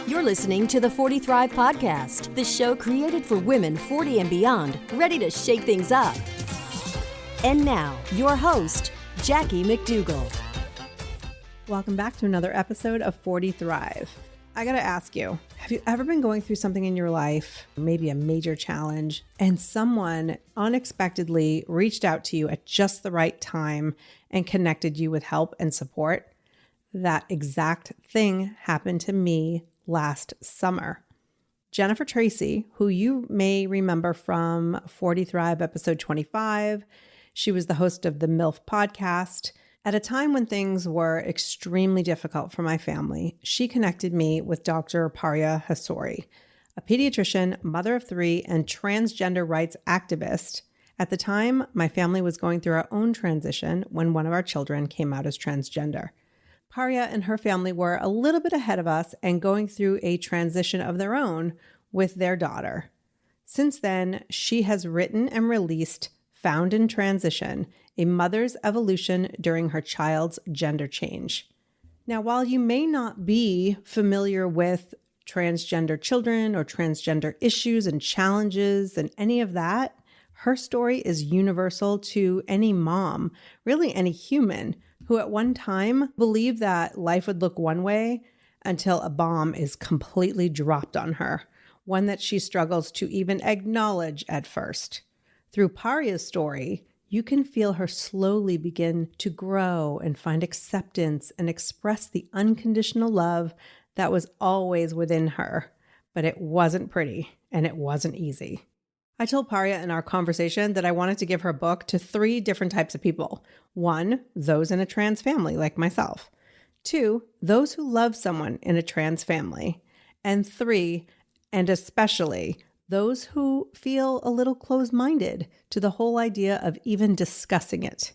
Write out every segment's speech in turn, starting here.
You're listening to the 40 Thrive Podcast, the show created for women 40 and beyond, ready to shake things up. And now, your host, Jackie McDougall. Welcome back to another episode of 40 Thrive. I gotta ask you, have you ever been going through something in your life, maybe a major challenge, and someone unexpectedly reached out to you at just the right time and connected you with help and support? That exact thing happened to me last summer. Jennifer Tracy, who you may remember from 40 Thrive episode 25, she was the host of the MILF podcast. At a time when things were extremely difficult for my family, she connected me with Dr. Paria Hassouri, a pediatrician, mother of three, and transgender rights activist. At the time, my family was going through our own transition when one of our children came out as transgender. Paria and her family were a little bit ahead of us and going through a transition of their own with their daughter. Since then, she has written and released Found in Transition, a mother's evolution during her child's gender change. Now, while you may not be familiar with transgender children or transgender issues and challenges and any of that, her story is universal to any mom, really any human, who at one time believed that life would look one way until a bomb is completely dropped on her, one that she struggles to even acknowledge at first. Through Paria's story, you can feel her slowly begin to grow and find acceptance and express the unconditional love that was always within her. But it wasn't pretty and it wasn't easy. I told Paria in our conversation that I wanted to give her book to 3 different types of people. 1, those in a trans family like myself. 2, those who love someone in a trans family. And 3, and especially those who feel a little closed-minded to the whole idea of even discussing it.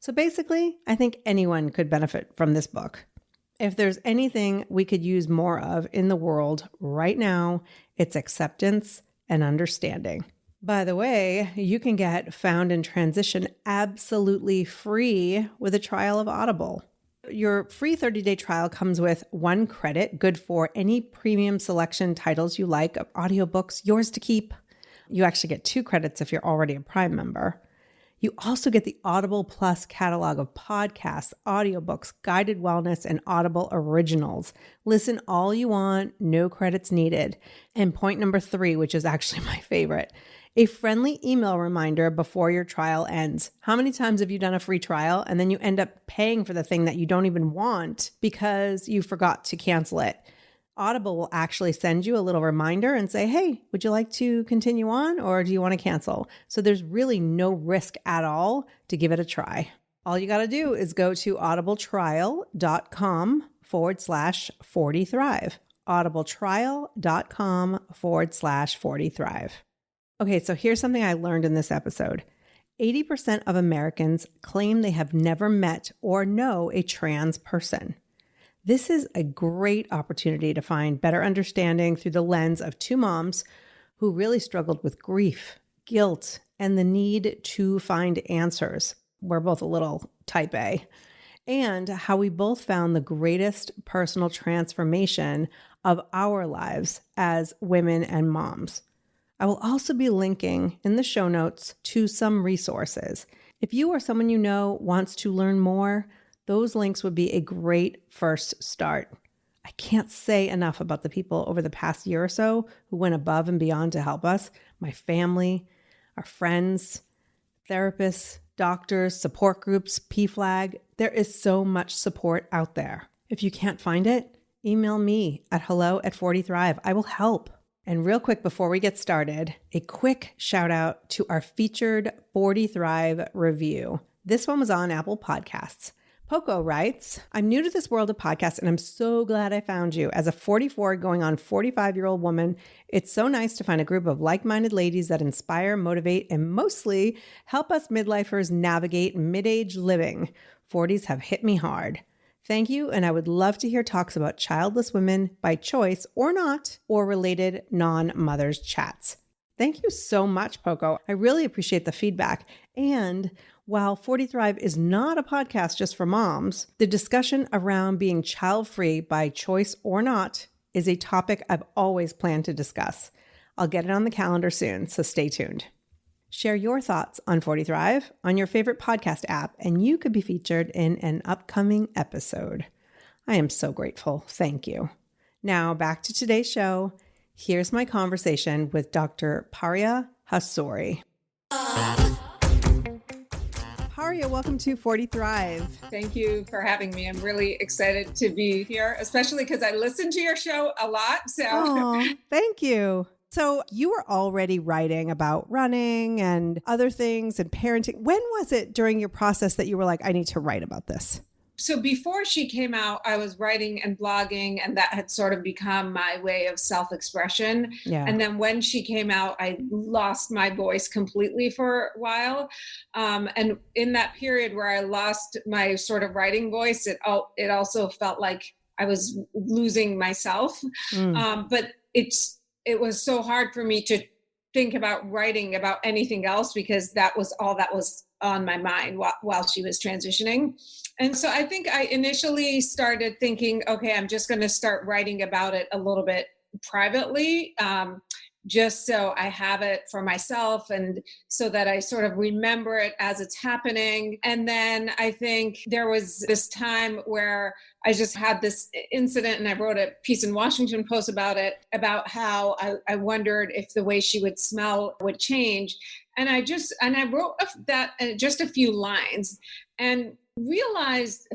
So basically, I think anyone could benefit from this book. If there's anything we could use more of in the world right now, it's acceptance and understanding. By the way, you can get Found in Transition absolutely free with a trial of Audible. Your free 30-day trial comes with 1 credit, good for any premium selection titles you like of audiobooks, yours to keep. You actually get 2 credits if you're already a Prime member. You also get the Audible Plus catalog of podcasts, audiobooks, guided wellness, and Audible originals. Listen all you want, no credits needed. And point number 3, which is actually my favorite, a friendly email reminder before your trial ends. How many times have you done a free trial and then you end up paying for the thing that you don't even want because you forgot to cancel it? Audible will actually send you a little reminder and say, hey, would you like to continue on or do you want to cancel? So there's really no risk at all to give it a try. All you got to do is go to audibletrial.com/40thrive. audibletrial.com/40thrive. Okay, so here's something I learned in this episode. 80% of Americans claim they have never met or know a trans person. This is a great opportunity to find better understanding through the lens of 2 moms who really struggled with grief, guilt, and the need to find answers. We're both a little type A. And how we both found the greatest personal transformation of our lives as women and moms. I will also be linking in the show notes to some resources. If you or someone you know wants to learn more, those links would be a great first start. I can't say enough about the people over the past year or so who went above and beyond to help us, my family, our friends, therapists, doctors, support groups, PFLAG. There is so much support out there. If you can't find it, email me at hello@40thrive. I will help. And real quick before we get started, a quick shout out to our featured 40 Thrive review. This one was on Apple Podcasts. Poco writes, I'm new to this world of podcasts and I'm so glad I found you. As a 44 going on 45-year-old woman, it's so nice to find a group of like-minded ladies that inspire, motivate, and mostly help us midlifers navigate mid-age living. 40s have hit me hard. Thank you, and I would love to hear talks about childless women by choice or not, or related non-mothers chats. Thank you so much, Poco. I really appreciate the feedback. And While 40 Thrive is not a podcast just for moms, the discussion around being child-free by choice or not is a topic I've always planned to discuss. I'll get it on the calendar soon, so stay tuned. Share your thoughts on 40 Thrive on your favorite podcast app, and you could be featured in an upcoming episode. I am so grateful. Thank you. Now, back to today's show. Here's my conversation with Dr. Paria Hassouri. Paria, welcome to 40 Thrive. Thank you for having me. I'm really excited to be here, especially because I listen to your show a lot. So, thank you. So you were already writing about running and other things and parenting. When was it during your process that you were like, I need to write about this? So before she came out, I was writing and blogging, and that had sort of become my way of self-expression. Yeah. And then when she came out, I lost my voice completely for a while. And in that period where I lost my sort of writing voice, it also felt like I was losing myself. But it was so hard for me to think about writing about anything else because that was all that was on my mind while she was transitioning. And so I think I initially started thinking, okay, I'm just going to start writing about it a little bit privately, just so I have it for myself and so that I sort of remember it as it's happening. And then I think there was this time where I just had this incident and I wrote a piece in Washington Post about it, about how I wondered if the way she would smell would change. And I wrote that just a few lines and realized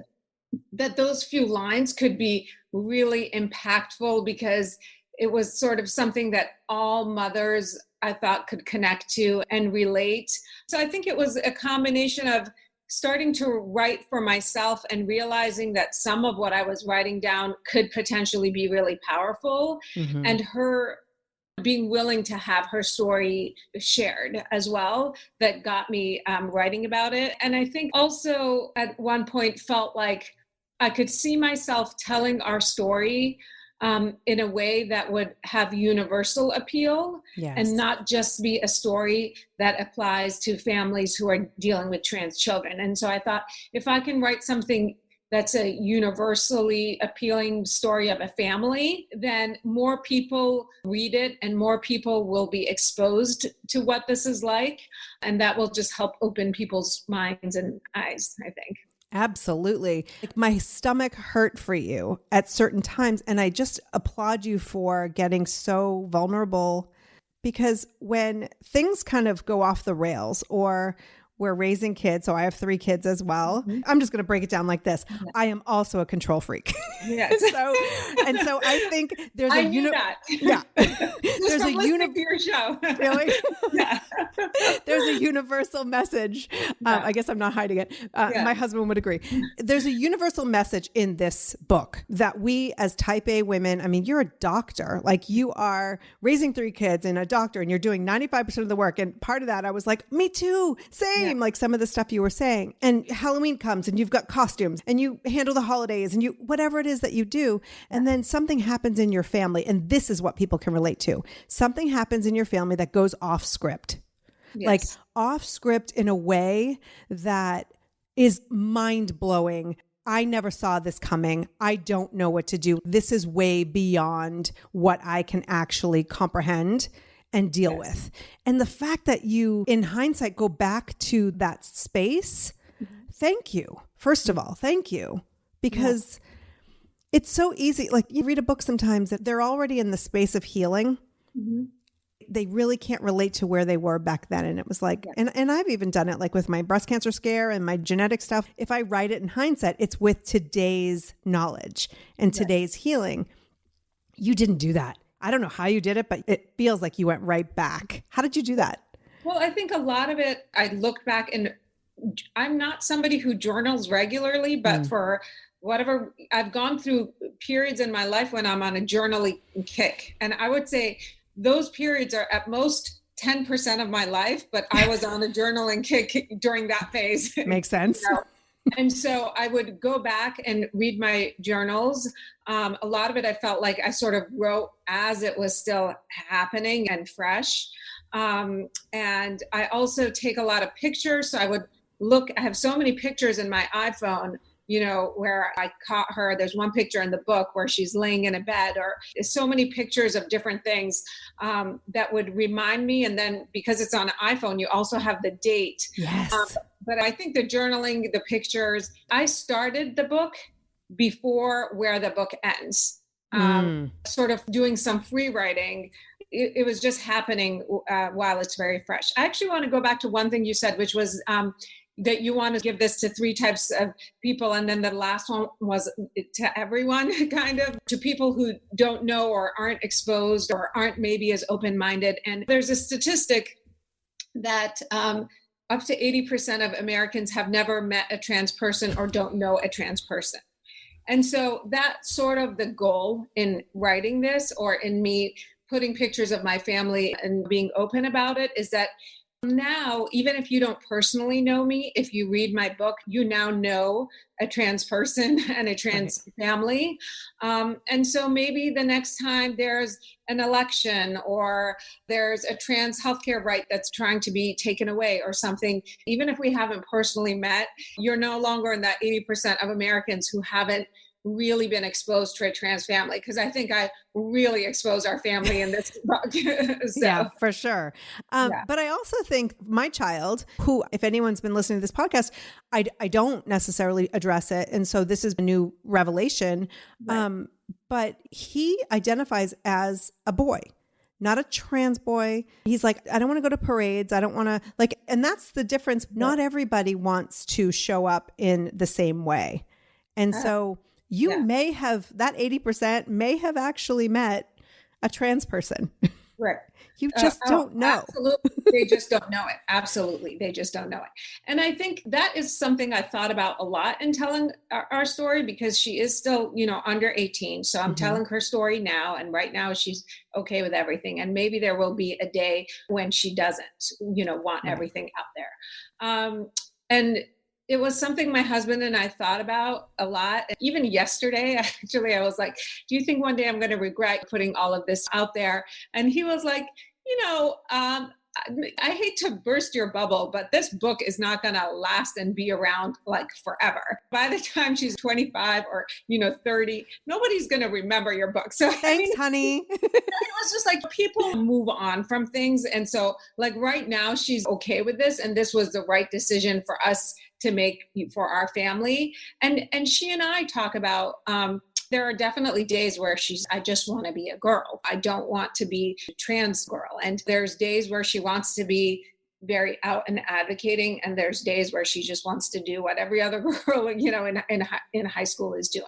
that those few lines could be really impactful because it was sort of something that all mothers, I thought, could connect to and relate. So I think it was a combination of starting to write for myself and realizing that some of what I was writing down could potentially be really powerful, and her being willing to have her story shared as well, that got me writing about it. And I think also at one point felt like I could see myself telling our story in a way that would have universal appeal, and not just be a story that applies to families who are dealing with trans children. And so I thought, if I can write something that's a universally appealing story of a family, then more people read it and more people will be exposed to what this is like. And that will just help open people's minds and eyes, I think. Absolutely. Like, my stomach hurt for you at certain times. And I just applaud you for getting so vulnerable, because when things kind of go off the rails, or we're raising kids, so I have 3 kids as well. I'm just going to break it down like this. I am also a control freak. Yes. so I think there's I knew that. Yeah. There's a to your show. Really? Yeah. There's a universal message. I guess I'm not hiding it. My husband would agree. There's a universal message in this book that we as type A women, I mean, you're a doctor, like you are raising 3 kids and a doctor, and you're doing 95% of the work. And part of that, I was like, me too. Same. Like some of the stuff you were saying. And Halloween comes and you've got costumes and you handle the holidays and you, whatever it is that you do. And then something happens in your family. And this is what people can relate to. Something happens in your family that goes off script. Yes. Like off script in a way that is mind blowing. I never saw this coming. I don't know what to do. This is way beyond what I can actually comprehend and deal with. And the fact that you, in hindsight, go back to that space, thank you. First of all, thank you. Because it's so easy. Like, you read a book sometimes that they're already in the space of healing. They really can't relate to where they were back then. And it was like, and I've even done it like with my breast cancer scare and my genetic stuff. If I write it in hindsight, it's with today's knowledge and today's healing. You didn't do that. I don't know how you did it, but it feels like you went right back. How did you do that? Well, I think a lot of it, I looked back, and I'm not somebody who journals regularly, but for whatever, I've gone through periods in my life when I'm on a journaling kick. And I would say those periods are at most 10% of my life, but I was on a journaling kick during that phase. Makes sense. And so I would go back and read my journals. A lot of it, I felt like I sort of wrote as it was still happening and fresh. And I also take a lot of pictures. So I would I have so many pictures in my iPhone, where I caught her. There's one picture in the book where she's laying in a bed, or so many pictures of different things that would remind me. And then because it's on an iPhone, you also have the date. Yes. But I think the journaling, the pictures, I started the book before where the book ends, sort of doing some free writing. It was just happening while it's very fresh. I actually want to go back to one thing you said, which was that you want to give this to 3 types of people. And then the last one was to everyone, kind of, to people who don't know or aren't exposed or aren't maybe as open-minded. And there's a statistic that up to 80% of Americans have never met a trans person or don't know a trans person. And so that's sort of the goal in writing this, or in me putting pictures of my family and being open about it, is that now, even if you don't personally know me, if you read my book, you now know a trans person and a trans family. And so maybe the next time there's an election, or there's a trans healthcare right that's trying to be taken away or something, even if we haven't personally met, you're no longer in that 80% of Americans who haven't really been exposed to a trans family, because I think I really expose our family in this book. Yeah, for sure. But I also think my child, who, if anyone's been listening to this podcast, I don't necessarily address it. And so this is a new revelation. Right. But he identifies as a boy, not a trans boy. He's like, I don't want to go to parades. I don't want to and that's the difference. Not everybody wants to show up in the same way. And so you may have, that 80% may have actually met a trans person. Right. You just don't know. Absolutely. They just don't know it. Absolutely. They just don't know it. And I think that is something I thought about a lot in telling our story, because she is still, under 18. So I'm telling her story now. And right now she's okay with everything. And maybe there will be a day when she doesn't, want everything out there. And it was something my husband and I thought about a lot. Even yesterday, actually, I was like, do you think one day I'm going to regret putting all of this out there? And he was like, I hate to burst your bubble, but this book is not going to last and be around forever. By the time she's 25 or, 30, nobody's going to remember your book. So thanks, honey. It was just like people move on from things. And so right now she's okay with this. And this was the right decision for us to make for our family. And she and I talk about, there are definitely days where I just want to be a girl. I don't want to be a trans girl. And there's days where she wants to be very out and advocating. And there's days where she just wants to do what every other girl, in high school is doing.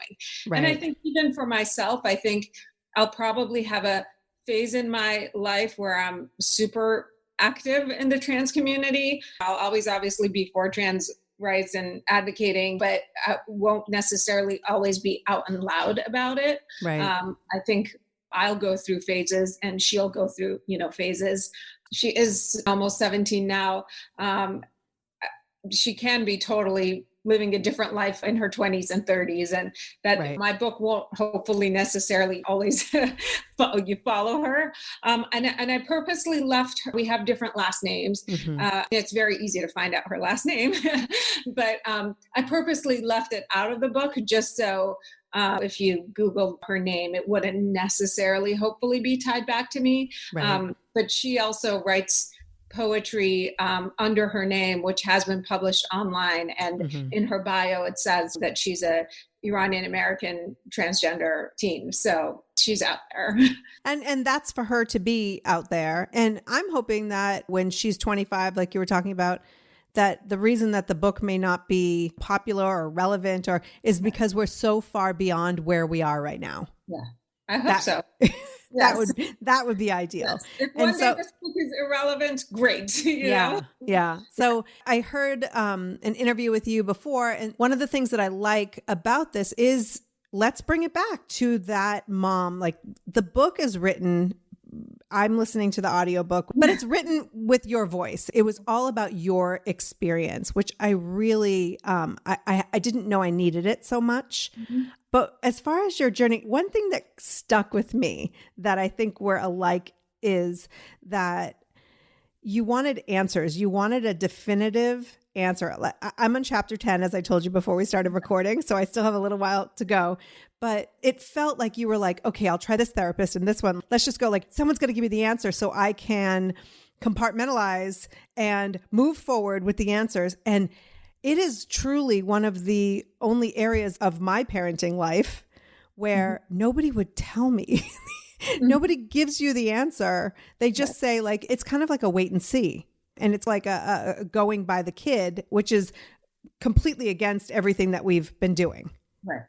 Right. And I think even for myself, I think I'll probably have a phase in my life where I'm super active in the trans community. I'll always obviously be for trans rights and advocating, but I won't necessarily always be out and loud about it. Right. I think I'll go through phases and she'll go through, phases. She is almost 17 now. She can be totally living a different life in her 20s and 30s, and that my book won't hopefully necessarily always follow her. And I purposely left her. We have different last names. It's very easy to find out her last name, but I purposely left it out of the book just so if you Google her name, it wouldn't necessarily hopefully be tied back to me. Right. But she also writes poetry under her name, which has been published online. And in her bio, it says that she's a Iranian American transgender teen. So she's out there. And that's for her to be out there. And I'm hoping that when she's 25, like you were talking about, that the reason that the book may not be popular or relevant is because we're so far beyond where we are right now. Yeah, I hope so. That would be ideal. Yes. If one day this book is irrelevant, great. You know? Yeah. So I heard an interview with you before, and one of the things that I like about this is let's bring it back to that mom. Like the book is written, I'm listening to the audiobook, but it's written with your voice. It was all about your experience, which I really, I didn't know I needed it so much. But as far as your journey, one thing that stuck with me that I think we're alike is that you wanted answers. You wanted a definitive answer. I'm on chapter 10, as I told you before we started recording, so I still have a little while to go. But it felt like you were like, okay, I'll try this therapist and this one. Let's just go like, someone's going to give me the answer so I can compartmentalize and move forward with the answers. And it is truly one of the only areas of my parenting life where nobody would tell me. Nobody gives you the answer. They just say like, it's kind of like a wait and see. And it's like a going by the kid, which is completely against everything that we've been doing. Right.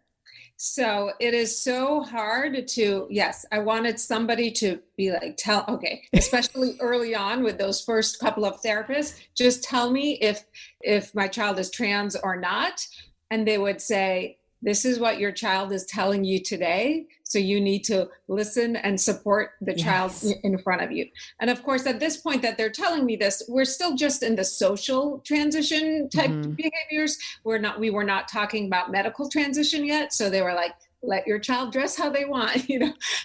So it is so hard to, yes, I wanted somebody to be like, okay, especially early on with those first couple of therapists, just tell me if my child is trans or not. And they would say, this is what your child is telling you today. So you need to listen and support the child in front of you. And of course, at this point that they're telling me this, we're still just in the social transition type behaviors. We were not talking about medical transition yet. So they were like, let your child dress how they want,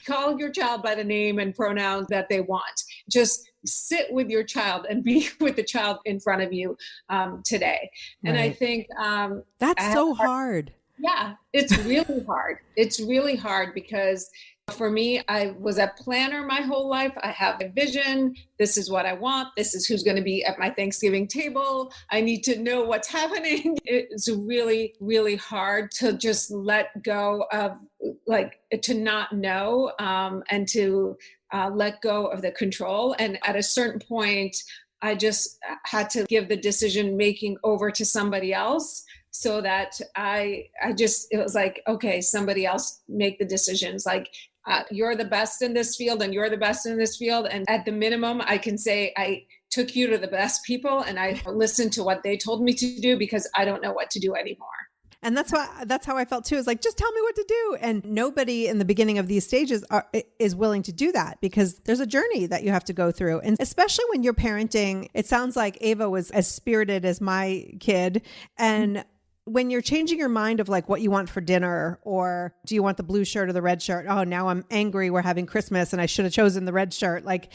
call your child by the name and pronouns that they want. Just sit with your child and be with the child in front of you today. And I think that's so hard. Yeah, it's really hard. It's really hard because for me, I was a planner my whole life. I have a vision. This is what I want. This is who's going to be at my Thanksgiving table. I need to know what's happening. It's really, really hard to just let go of to not know and to let go of the control. And at a certain point, I just had to give the decision making over to somebody else. So that it was like, okay, somebody else make the decisions. Like, you're the best in this field and you're the best in this field. And at the minimum, I can say I took you to the best people and I listened to what they told me to do because I don't know what to do anymore. And that's how I felt too. Is like, just tell me what to do. And nobody in the beginning of these stages is willing to do that because there's a journey that you have to go through. And especially when you're parenting, it sounds like Ava was as spirited as my kid. And when you're changing your mind of like what you want for dinner, or do you want the blue shirt or the red shirt? Oh, now I'm angry. We're having Christmas and I should have chosen the red shirt. Like,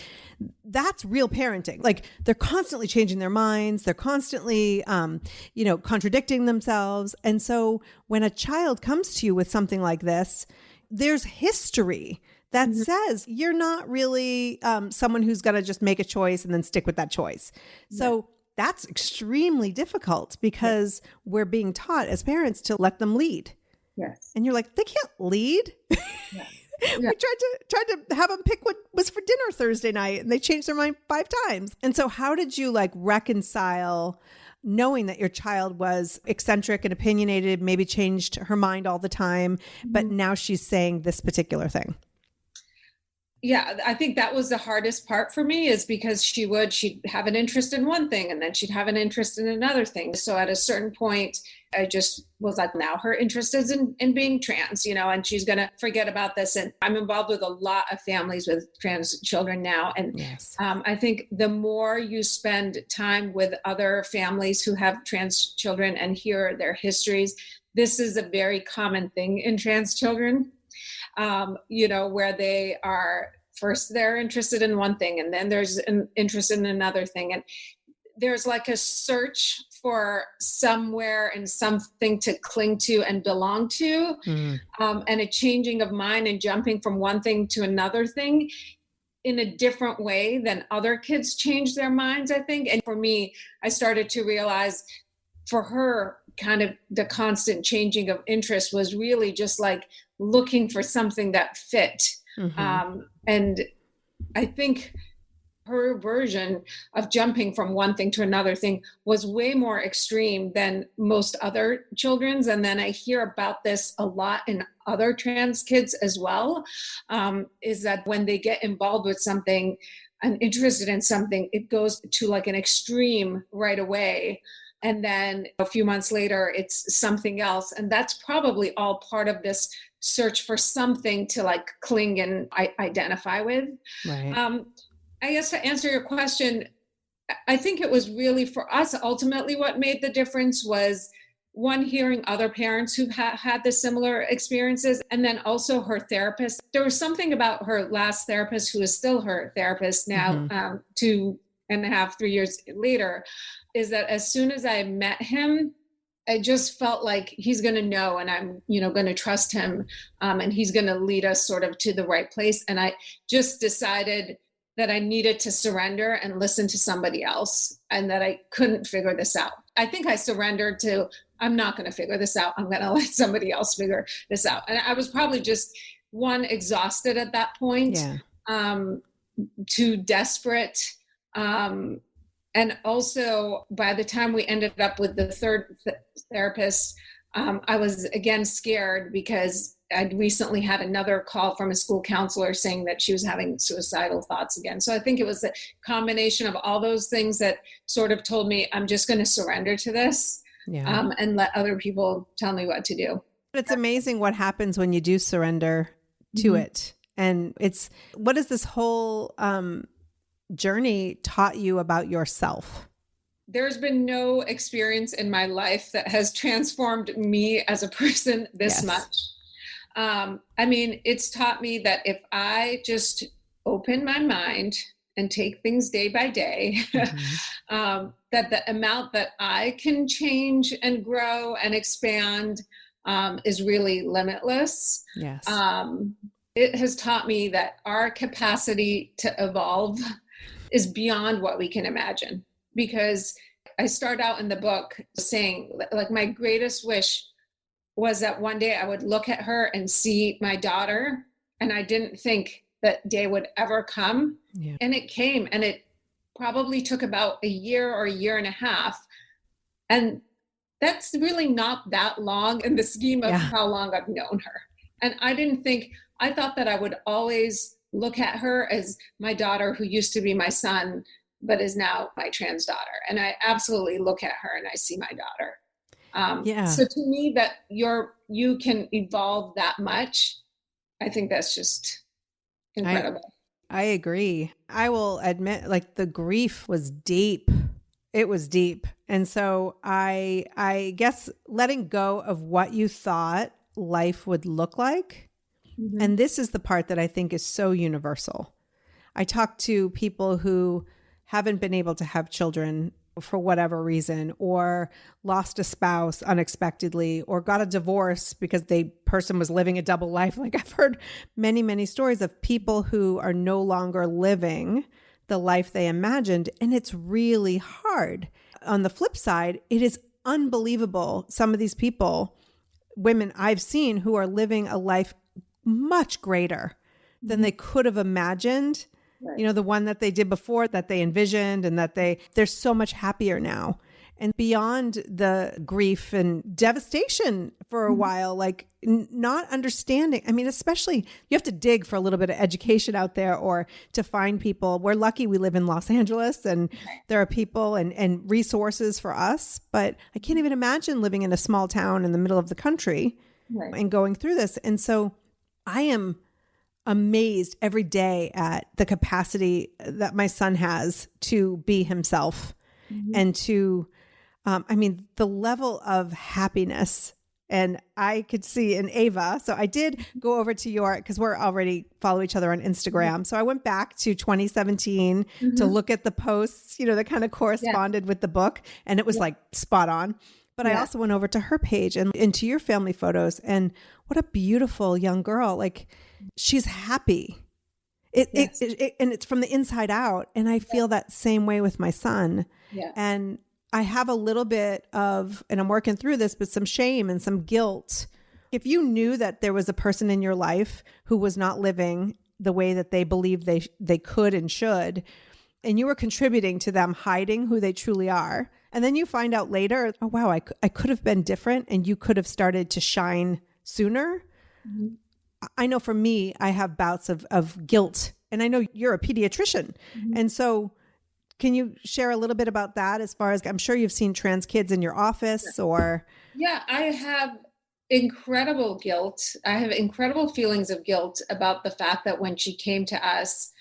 that's real parenting. Like, they're constantly changing their minds. They're constantly, contradicting themselves. And so when a child comes to you with something like this, there's history that says you're not really someone who's going to just make a choice and then stick with that choice. So that's extremely difficult because we're being taught as parents to let them lead. Yes. And you're like, they can't lead. Yeah. We tried to have them pick what was for dinner Thursday night and they changed their mind 5 times. And so how did you like reconcile knowing that your child was eccentric and opinionated, maybe changed her mind all the time, but now she's saying this particular thing? Yeah, I think that was the hardest part for me is because she'd have an interest in one thing and then she'd have an interest in another thing. So at a certain point, I just was like, now her interest is in being trans, and she's going to forget about this. And I'm involved with a lot of families with trans children now. And I think the more you spend time with other families who have trans children and hear their histories, this is a very common thing in trans children. Where they are first, they're interested in one thing and then there's an interest in another thing. And there's like a search for somewhere and something to cling to and belong to, and a changing of mind and jumping from one thing to another thing in a different way than other kids change their minds, I think. And for me, I started to realize for her, kind of the constant changing of interest was really just like looking for something that fit. And I think her version of jumping from one thing to another thing was way more extreme than most other children's. And then I hear about this a lot in other trans kids as well, is that when they get involved with something and interested in something, it goes to like an extreme right away. And then a few months later, it's something else. And that's probably all part of this search for something to like cling and identify with. Right. I guess to answer your question, I think it was really for us, ultimately what made the difference was one, hearing other parents who've had the similar experiences, and then also her therapist. There was something about her last therapist, who is still her therapist now, and a half, 3 years later, is that as soon as I met him, I just felt like he's going to know, and I'm, going to trust him, and he's going to lead us sort of to the right place. And I just decided that I needed to surrender and listen to somebody else, and that I couldn't figure this out. I think I surrendered to, I'm not going to figure this out. I'm going to let somebody else figure this out. And I was probably just exhausted at that point, too desperate. And also, by the time we ended up with the third therapist, I was again scared because I'd recently had another call from a school counselor saying that she was having suicidal thoughts again. So I think it was a combination of all those things that sort of told me I'm just going to surrender to this, and let other people tell me what to do. It's amazing what happens when you do surrender to it. And what is this whole journey taught you about yourself? There's been no experience in my life that has transformed me as a person this much. I mean, it's taught me that if I just open my mind and take things day by day, that the amount that I can change and grow and expand is really limitless. Yes. It has taught me that our capacity to evolve is beyond what we can imagine. Because I start out in the book saying, like, my greatest wish was that one day I would look at her and see my daughter. And I didn't think that day would ever come. Yeah. And it came, and it probably took about a year or a year and a half. And that's really not that long in the scheme of how long I've known her. And I thought that I would always look at her as my daughter who used to be my son, but is now my trans daughter. And I absolutely look at her and I see my daughter. So to me, that you can evolve that much, I think that's just incredible. I agree. I will admit, like, the grief was deep. It was deep. And so I guess letting go of what you thought life would look like. And this is the part that I think is so universal. I talk to people who haven't been able to have children for whatever reason, or lost a spouse unexpectedly, or got a divorce because the person was living a double life. Like, I've heard many, many stories of people who are no longer living the life they imagined. And it's really hard. On the flip side, it is unbelievable. Some of these people, women I've seen, who are living a life much greater than they could have imagined. Right. The one that they did before, that they envisioned, and that they're so much happier now. And beyond the grief and devastation for a while, like not understanding. I mean, especially you have to dig for a little bit of education out there, or to find people. We're lucky we live in Los Angeles and there are people and resources for us, but I can't even imagine living in a small town in the middle of the country and going through this. And so I am amazed every day at the capacity that my son has to be himself and to, the level of happiness. And I could see in Ava. So I did go over to because we're already follow each other on Instagram. So I went back to 2017 to look at the posts, that kind of corresponded with the book. And it was like spot on. But I also went over to her page and into your family photos, and what a beautiful young girl. Like, she's happy. And it's from the inside out. And I feel that same way with my son. Yeah. And I have a little bit of, and I'm working through this, but some shame and some guilt. If you knew that there was a person in your life who was not living the way that they believed they could and should, and you were contributing to them hiding who they truly are, and then you find out later, oh, wow, I could have been different, and you could have started to shine sooner. I know for me, I have bouts of guilt, and I know you're a pediatrician. And so can you share a little bit about that, as far as, I'm sure you've seen trans kids in your office or? Yeah, I have incredible guilt. I have incredible feelings of guilt about the fact that when she came to us,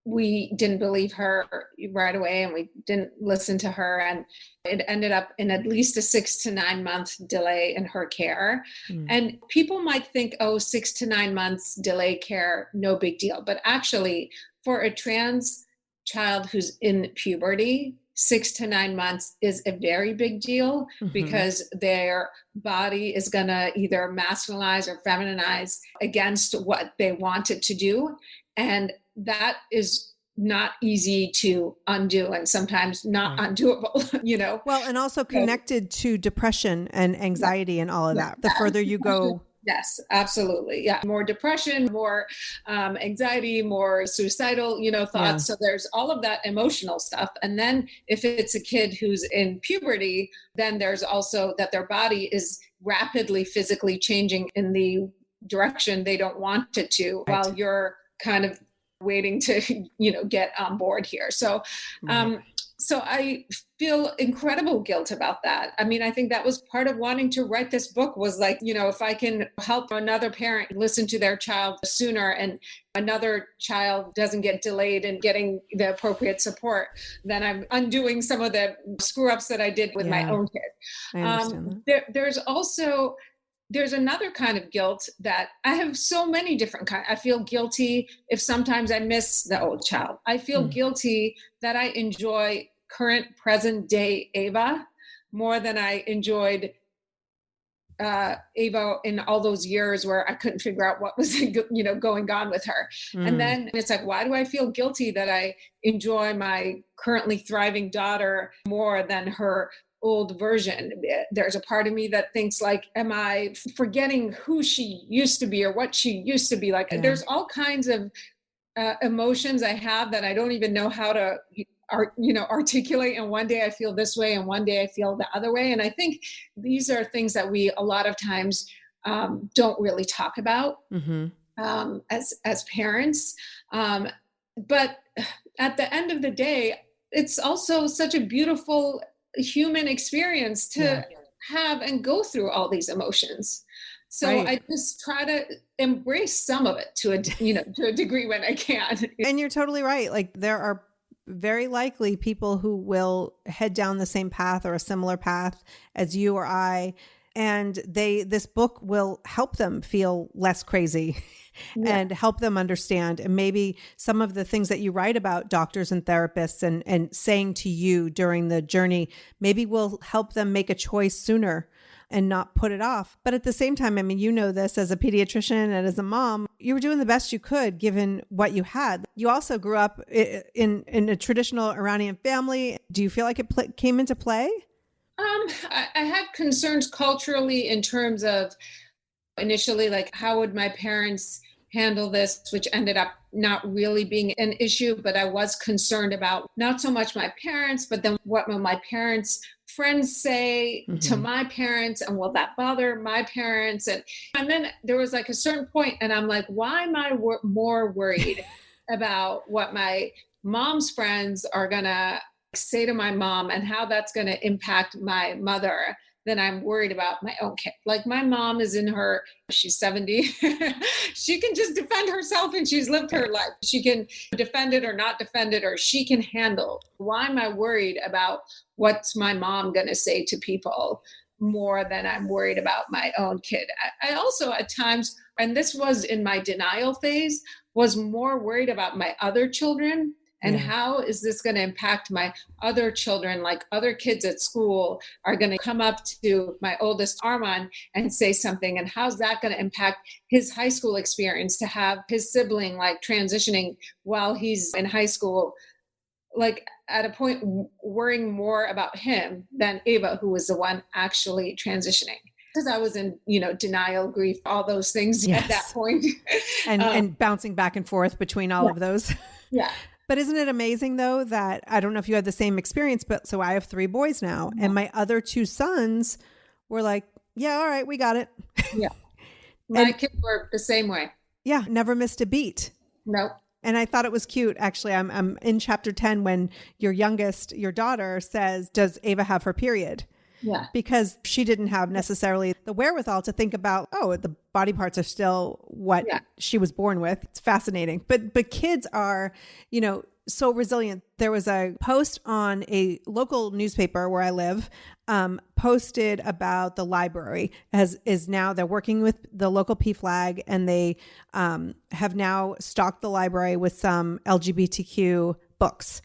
we didn't believe her right away, and we didn't listen to her. And it ended up in at least a 6 to 9 month delay in her care. And people might think, 6 to 9 months delay care, no big deal. But actually, for a trans child who's in puberty, 6 to 9 months is a very big deal because their body is going to either masculinize or femininize against what they want it to do. And that is not easy to undo and sometimes not undoable, you know? Well, and also connected to depression and anxiety and all of that. The further you go. Yes, absolutely. Yeah. More depression, more anxiety, more suicidal, thoughts. Yeah. So there's all of that emotional stuff. And then if it's a kid who's in puberty, then there's also that their body is rapidly physically changing in the direction they don't want it to, while you're kind of waiting to, get on board here. So, so I feel incredible guilt about that. I mean, I think that was part of wanting to write this book, was like, if I can help another parent listen to their child sooner and another child doesn't get delayed in getting the appropriate support, then I'm undoing some of the screw ups that I did with my own kid. I understand that. There's another kind of guilt that I have so many different kinds. I feel guilty if sometimes I miss the old child. I feel guilty that I enjoy current present day Ava more than I enjoyed Ava in all those years where I couldn't figure out what was, going on with her. And then it's like, why do I feel guilty that I enjoy my currently thriving daughter more than her old version? There's a part of me that thinks like, am I forgetting who she used to be or what she used to be like? There's all kinds of emotions I have that I don't even know how to articulate. And one day I feel this way and one day I feel the other way. And I think these are things that we a lot of times don't really talk about as parents. But at the end of the day, it's also such a beautiful human experience to have and go through all these emotions. So I just try to embrace some of it to a degree when I can. And you're totally right. Like, there are very likely people who will head down the same path or a similar path as you or I, and this book will help them feel less crazy and help them understand. And maybe some of the things that you write about doctors and therapists and saying to you during the journey, maybe will help them make a choice sooner and not put it off. But at the same time, I mean, this as a pediatrician and as a mom, you were doing the best you could given what you had. You also grew up in a traditional Iranian family. Do you feel like it came into play? I had concerns culturally in terms of initially, like, how would my parents handle this, which ended up not really being an issue, but I was concerned about not so much my parents, but then what will my parents' friends say to my parents, and will that bother my parents? And then there was like a certain point, and I'm like, why am I more worried about what my mom's friends are gonna say to my mom and how that's gonna impact my mother than I'm worried about my own kid? Like, my mom is she's 70. She can just defend herself and she's lived her life. She can defend it or not defend it, or she can handle. Why am I worried about what's my mom going to say to people more than I'm worried about my own kid? I also at times, and this was in my denial phase, was more worried about my other children. And how is this going to impact my other children? Like, other kids at school are going to come up to my oldest Arman and say something. And how's that going to impact his high school experience to have his sibling like transitioning while he's in high school? Like, at a point worrying more about him than Ava, who was the one actually transitioning. Because I was in, denial, grief, all those things at that point. and bouncing back and forth between all of those. Yeah. But isn't it amazing, though, that I don't know if you had the same experience, but so I have 3 boys now, and my other 2 sons were like, yeah, all right, we got it. Yeah. My kids were the same way. Yeah. Never missed a beat. Nope. And I thought it was cute. Actually, I'm in chapter 10 when your daughter says, does Ava have her period? Yeah. Because she didn't have necessarily the wherewithal to think about, the body parts are still what she was born with. It's fascinating. But kids are, so resilient. There was a post on a local newspaper where I live, posted about the library they're working with the local PFLAG, and they have now stocked the library with some LGBTQ books.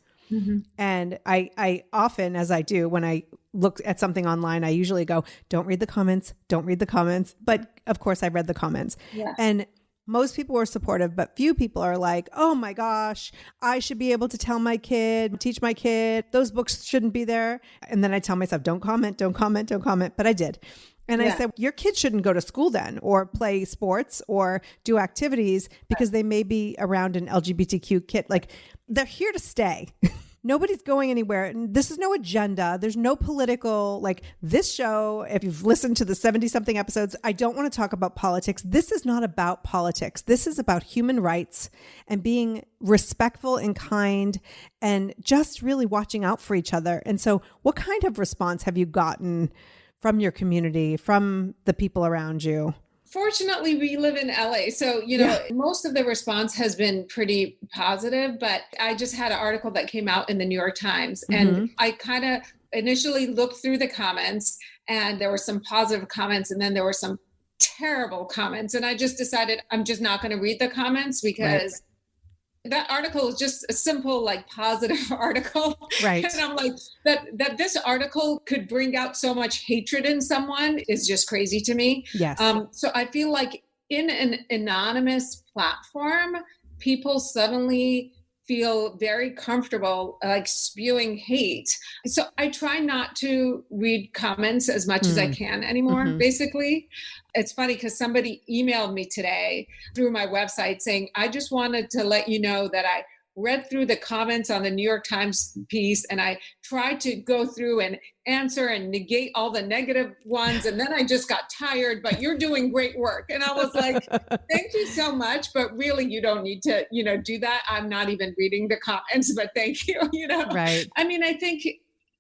And I often, as I do, when I look at something online, I usually go, don't read the comments, don't read the comments. But of course I read the comments. Yeah. And most people were supportive, but few people are like, oh my gosh, I should be able to tell my kid, teach my kid, those books shouldn't be there. And then I tell myself, don't comment, don't comment, don't comment. But I did. And I said, your kids shouldn't go to school then, or play sports or do activities because they may be around an LGBTQ kid. Like, they're here to stay. Nobody's going anywhere. This is no agenda. There's no political, like this show, if you've listened to the 70 something episodes, I don't want to talk about politics. This is not about politics. This is about human rights and being respectful and kind and just really watching out for each other. And so what kind of response have you gotten from your community, from the people around you? Fortunately, we live in LA. So, most of the response has been pretty positive, but I just had an article that came out in the New York Times and I kind of initially looked through the comments and there were some positive comments and then there were some terrible comments. And I just decided I'm just not going to read the comments because that article is just a simple, like, positive article. Right. And I'm like, that this article could bring out so much hatred in someone is just crazy to me. Yes. So I feel like in an anonymous platform, people suddenly feel very comfortable, like, spewing hate. So I try not to read comments as much as I can anymore, basically. It's funny because somebody emailed me today through my website saying, I just wanted to let you know that I read through the comments on the New York Times piece and I tried to go through and answer and negate all the negative ones. And then I just got tired, but you're doing great work. And I was like, thank you so much. But really, you don't need to, do that. I'm not even reading the comments, but thank you, Right. I mean, I think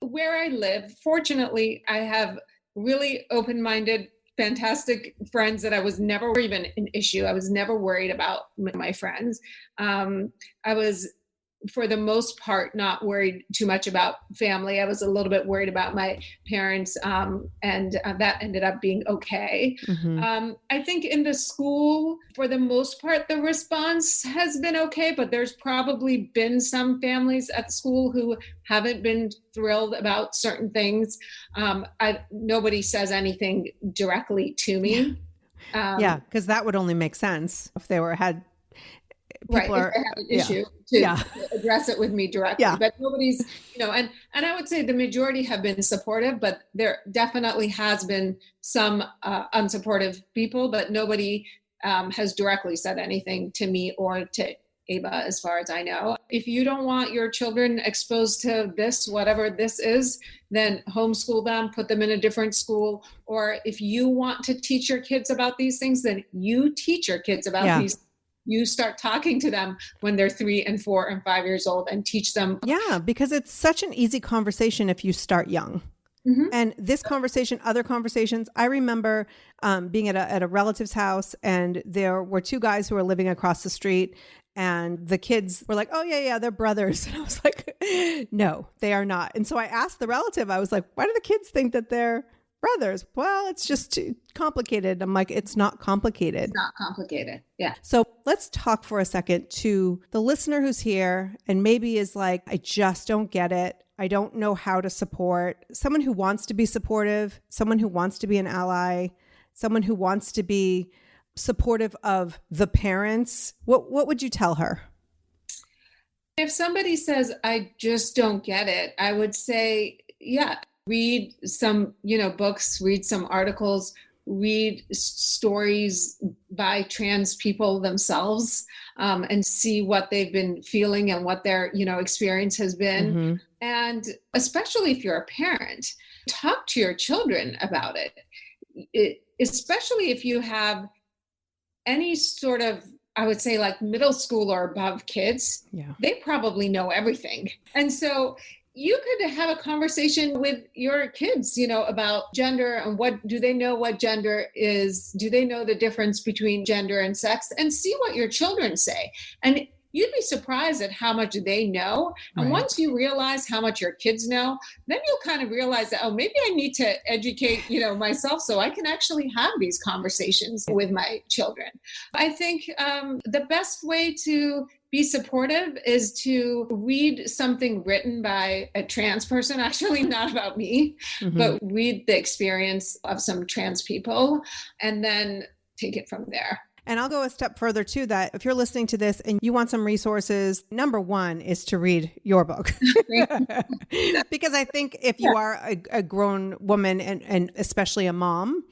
where I live, fortunately, I have really open-minded, fantastic friends that I was never even an issue. I was never worried about my friends. I was, for the most part, not worried too much about family. I was a little bit worried about my parents, and that ended up being okay. I think in the school, for the most part, the response has been okay, but there's probably been some families at school who haven't been thrilled about certain things. Nobody says anything directly to me. Because that would only make sense if they had people if they had an issue to address it with me directly. But nobody's, and I would say the majority have been supportive, but there definitely has been some unsupportive people, but nobody has directly said anything to me or to Ava, as far as I know. If you don't want your children exposed to this, whatever this is, then homeschool them, put them in a different school. Or if you want to teach your kids about these things, then you teach your kids about these. You start talking to them when they're 3 and 4 and 5 years old and teach them. Yeah, because it's such an easy conversation if you start young. And this conversation, other conversations, I remember being at a relative's house and there were 2 guys who were living across the street and the kids were like, oh yeah, they're brothers. And I was like, no, they are not. And so I asked the relative, I was like, why do the kids think that they're brothers? Well, it's just too complicated. I'm like, it's not complicated. It's not complicated. Yeah. So let's talk for a second to the listener who's here and maybe is like, I just don't get it. I don't know how to support someone who wants to be supportive, someone who wants to be an ally, someone who wants to be supportive of the parents. What would you tell her? If somebody says, I just don't get it, I would say, read some, books, read some articles, read stories by trans people themselves, and see what they've been feeling and what their, experience has been. And especially if you're a parent, talk to your children about it, especially if you have any sort of, I would say, like middle school or above kids. They probably know everything. And so you could have a conversation with your kids, about gender and do they know what gender is? Do they know the difference between gender and sex? And see what your children say. And you'd be surprised at how much they know. And Right. once you realize how much your kids know, then you'll kind of realize that, oh, maybe I need to educate, myself so I can actually have these conversations with my children. I think the best way to be supportive is to read something written by a trans person, actually not about me, but read the experience of some trans people and then take it from there. And I'll go a step further too, that if you're listening to this and you want some resources, number one is to read your book. Because I think if you are a grown woman and especially a mom,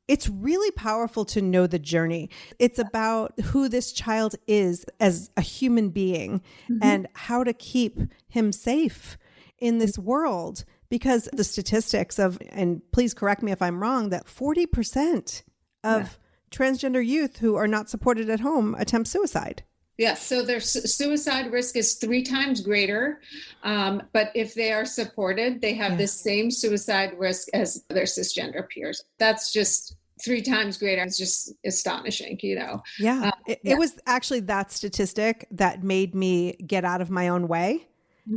it's really powerful to know the journey. It's about who this child is as a human being and how to keep him safe in this world. Because the statistics and please correct me if I'm wrong, that 40% of transgender youth who are not supported at home attempt suicide. Yes, so their suicide risk is 3 times greater. But if they are supported, they have the same suicide risk as their cisgender peers. That's just 3 times greater. It's just astonishing, Yeah. It was actually that statistic that made me get out of my own way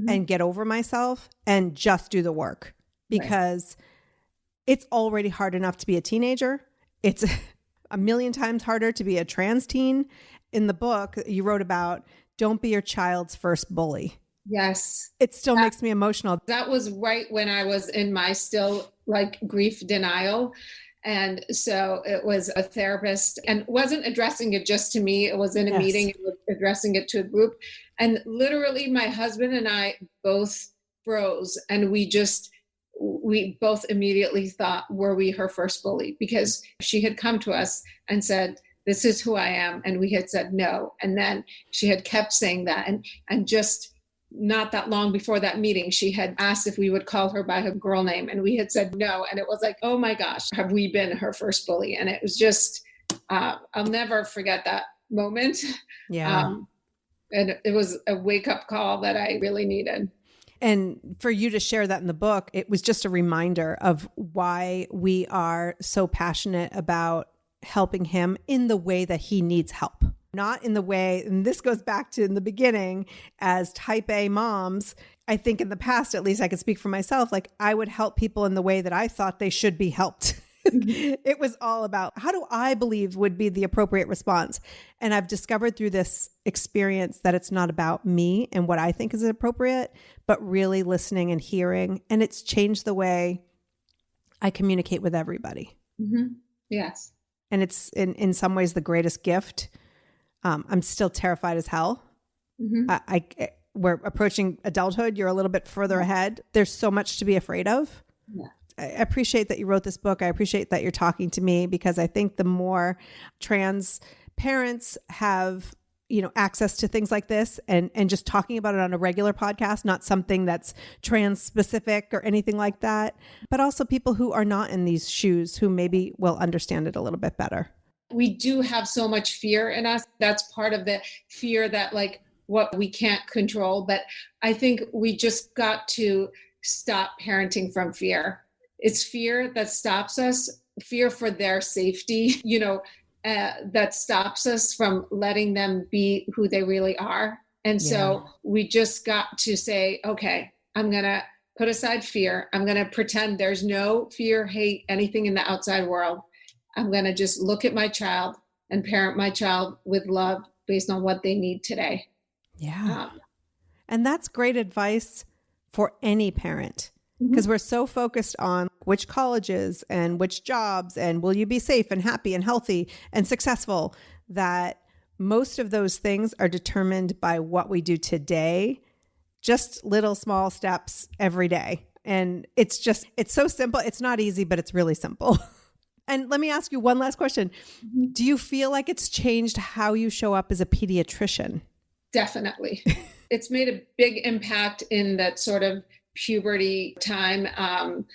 and get over myself and just do the work, because it's already hard enough to be a teenager. It's a million times harder to be a trans teen. In the book you wrote about, don't be your child's first bully. Yes. It still makes me emotional. That was right when I was in my still grief denial. And so it was a therapist and wasn't addressing it just to me. It was in a meeting, it was addressing it to a group. And literally my husband and I both froze, and we both immediately thought, were we her first bully? Because she had come to us and said, this is who I am. And we had said no. And then she had kept saying that. And just not that long before that meeting, she had asked if we would call her by her girl name. And we had said no. And it was like, oh my gosh, have we been her first bully? And it was just, I'll never forget that moment. Yeah. And it was a wake-up call that I really needed. And for you to share that in the book, it was just a reminder of why we are so passionate about helping him in the way that he needs help. Not in the way, and this goes back to in the beginning, as type A moms, I think in the past, at least I could speak for myself, I would help people in the way that I thought they should be helped. It was all about, how do I believe would be the appropriate response? And I've discovered through this experience that it's not about me and what I think is appropriate, but really listening and hearing. And it's changed the way I communicate with everybody. Yes. And it's in some ways the greatest gift. I'm still terrified as hell. We're approaching adulthood. You're a little bit further ahead. There's so much to be afraid of. Yeah. I appreciate that you wrote this book. I appreciate that you're talking to me, because I think the more trans parents have, access to things like this and just talking about it on a regular podcast, not something that's trans specific or anything like that, but also people who are not in these shoes who maybe will understand it a little bit better. We do have so much fear in us. That's part of the fear that what we can't control. But I think we just got to stop parenting from fear. It's fear that stops us, fear for their safety, that stops us from letting them be who they really are. And so we just got to say, okay, I'm going to put aside fear. I'm going to pretend there's no fear, hate, anything in the outside world. I'm going to just look at my child and parent my child with love based on what they need today. Yeah. And that's great advice for any parent, because we're so focused on which colleges and which jobs and will you be safe and happy and healthy and successful, that most of those things are determined by what we do today, just little small steps every day. And it's so simple. It's not easy, but it's really simple. And let me ask you one last question. Do you feel like it's changed how you show up as a pediatrician? Definitely. It's made a big impact in that sort of puberty time.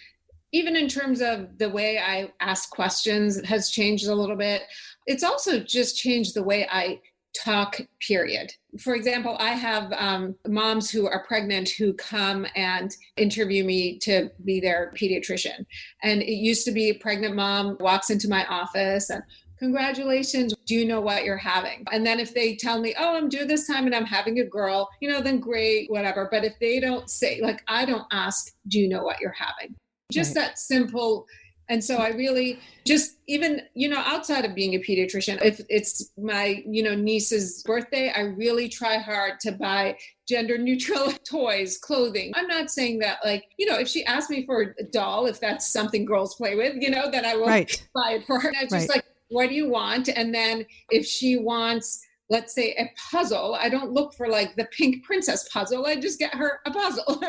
Even in terms of the way I ask questions has changed a little bit. It's also just changed the way I talk, period. For example, I have moms who are pregnant who come and interview me to be their pediatrician. And it used to be a pregnant mom walks into my office and congratulations, do you know what you're having? And then if they tell me, oh, I'm due this time and I'm having a girl, then great, whatever. But if they don't say, like, I don't ask, do you know what you're having? Just that simple. And so I really just even, outside of being a pediatrician, if it's my, niece's birthday, I really try hard to buy gender neutral toys, clothing. I'm not saying that if she asks me for a doll, if that's something girls play with, then I will buy it for her. And I'm just like, what do you want? And then if she wants, let's say, a puzzle, I don't look for like the pink princess puzzle. I just get her a puzzle.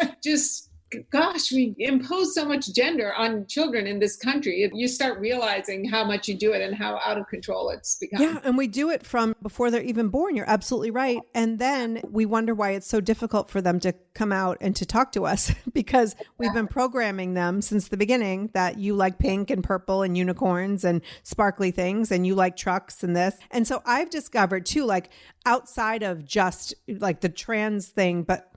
Gosh, we impose so much gender on children in this country. You start realizing how much you do it and how out of control it's become. Yeah, and we do it from before they're even born. You're absolutely right. And then we wonder why it's so difficult for them to come out and to talk to us because we've been programming them since the beginning that you like pink and purple and unicorns and sparkly things and you like trucks and this. And so I've discovered too, like outside of just like the trans thing, but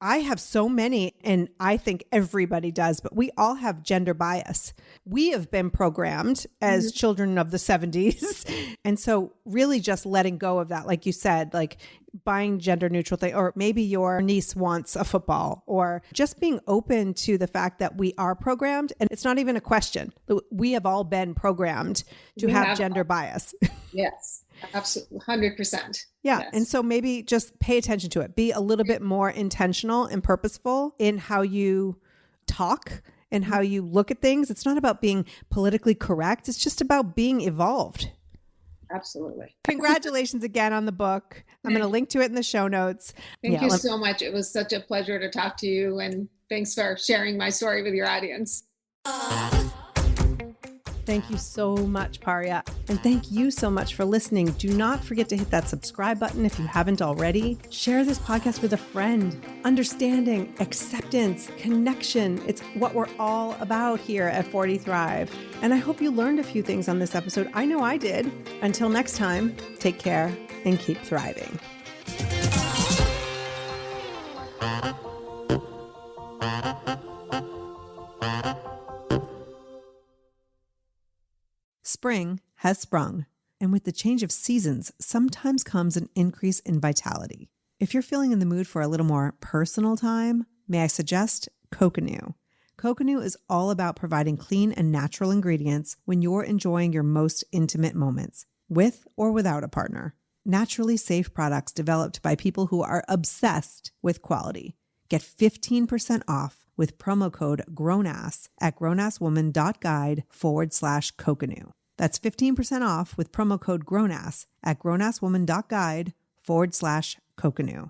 I have so many, and I think everybody does, but we all have gender bias. We have been programmed as children of the 70s. And so really just letting go of that, like you said, like buying gender neutral thing, or maybe your niece wants a football, or just being open to the fact that we are programmed. And it's not even a question. We have all been programmed to have gender bias. Yes. Absolutely. 100%. Yeah. Yes. And so maybe just pay attention to it. Be a little bit more intentional and purposeful in how you talk and how you look at things. It's not about being politically correct. It's just about being evolved. Absolutely. Congratulations again on the book. I'm going to link to it in the show notes. Thank you so much. It was such a pleasure to talk to you. And thanks for sharing my story with your audience. Thank you so much, Paria. And thank you so much for listening. Do not forget to hit that subscribe button if you haven't already. Share this podcast with a friend. Understanding, acceptance, connection. It's what we're all about here at 40 Thrive. And I hope you learned a few things on this episode. I know I did. Until next time, take care and keep thriving. Spring has sprung, and with the change of seasons, sometimes comes an increase in vitality. If you're feeling in the mood for a little more personal time, may I suggest Coconut. Coconut is all about providing clean and natural ingredients when you're enjoying your most intimate moments, with or without a partner. Naturally safe products developed by people who are obsessed with quality. Get 15% off with promo code GROWNASS at grownasswoman.guide/Coconut. That's 15% off with promo code GROWNASS at grownasswoman.guide/Coconut.